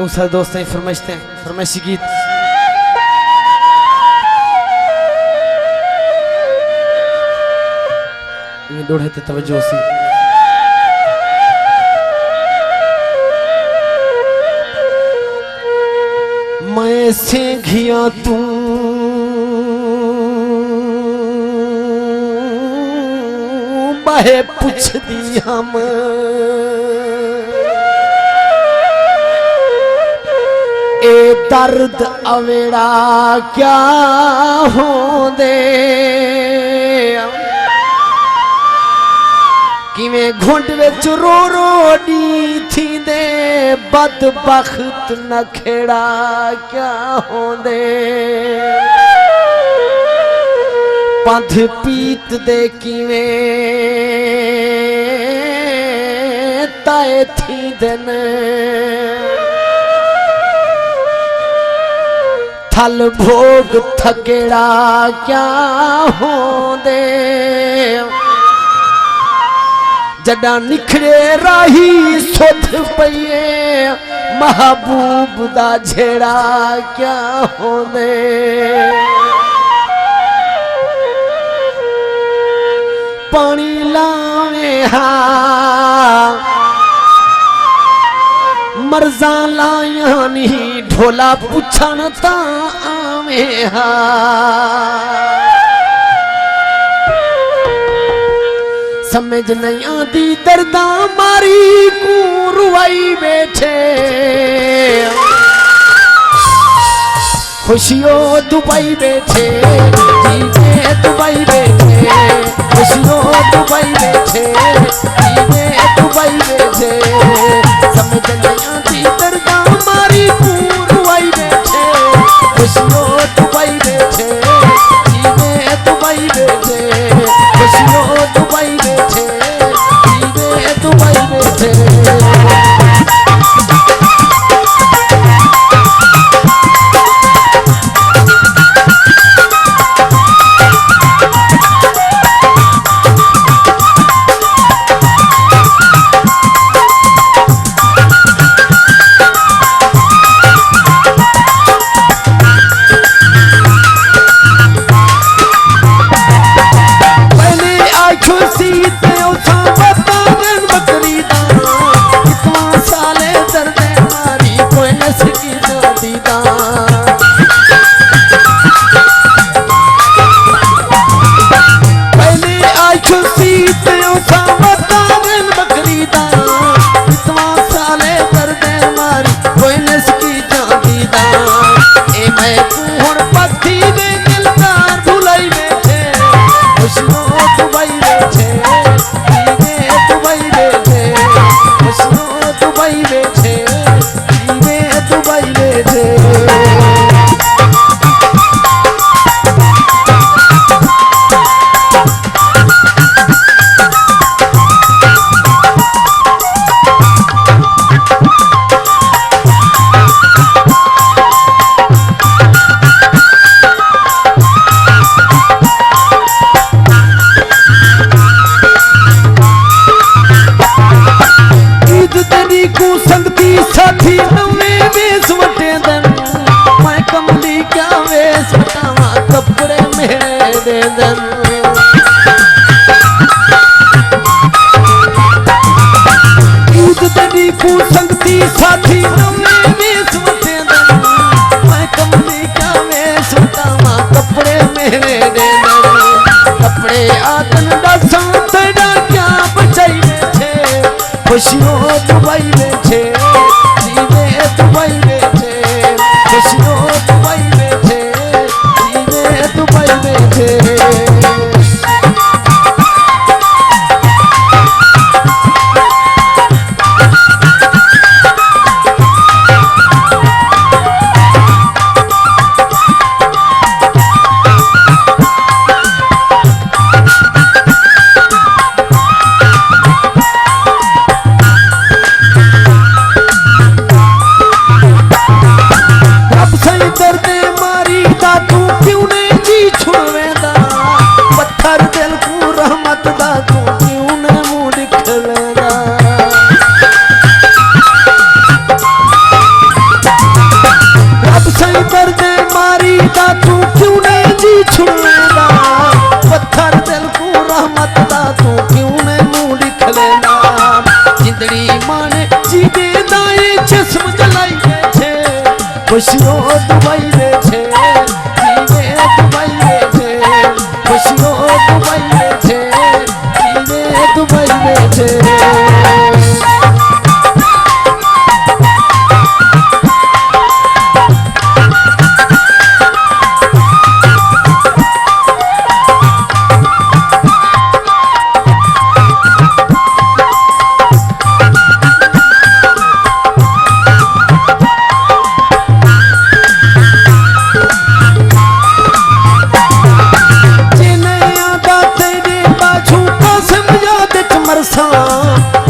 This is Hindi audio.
बहुत सारे दोस्त हैं फरमाइशते हैं, फरमाइशी गीत ये दौड़े थे तवज्जो सी। मैं से घिया तू बाहे पुछ दी हम ए दर्द अवेड़ा क्या हो दे किवें घुंड विच रो रो डी थी दे बदबख्त नखेड़ा क्या हो दे पंध पीत दे किवें ताए थी दिन थल भोग थकेड़ा क्या हो दे जड़ा निखरे राही सुध पईए महबूब दा झेड़ा क्या हो दे पानी लावे हा मर्जा लाया नहीं ढोला पुछन ता आवे हा समझ नहीं आती दर्दा मारी को रुवाई बैठे खुशियों दुबई बैठे जीवे दुबई बैठे खुशियों दुबई बैठे जीवे दुबई बैठे समझ नहीं आती दर्दा मारी को रुवाई बैठे खुशियों दुबई बैठे जीवे दुबई बैठे खुशियों दुबई बैठे जीवे दुबई बैठे साथी नवे वेस वटे दन मैं कमली क्या वेस वटावा कपड़े मेरे दे दन ईद तनी को संगती साथी नवे वेस वटे दन मैं कमली क्या वेस वटावा कपड़े मेरे दे दन कपड़े आतन दा सांतड़ा क्या बचाई बैठे खुशियों दुबई बैठे दुबई बैठे खुशियों दुबई बैठे जीवे दुबई बैठे दसा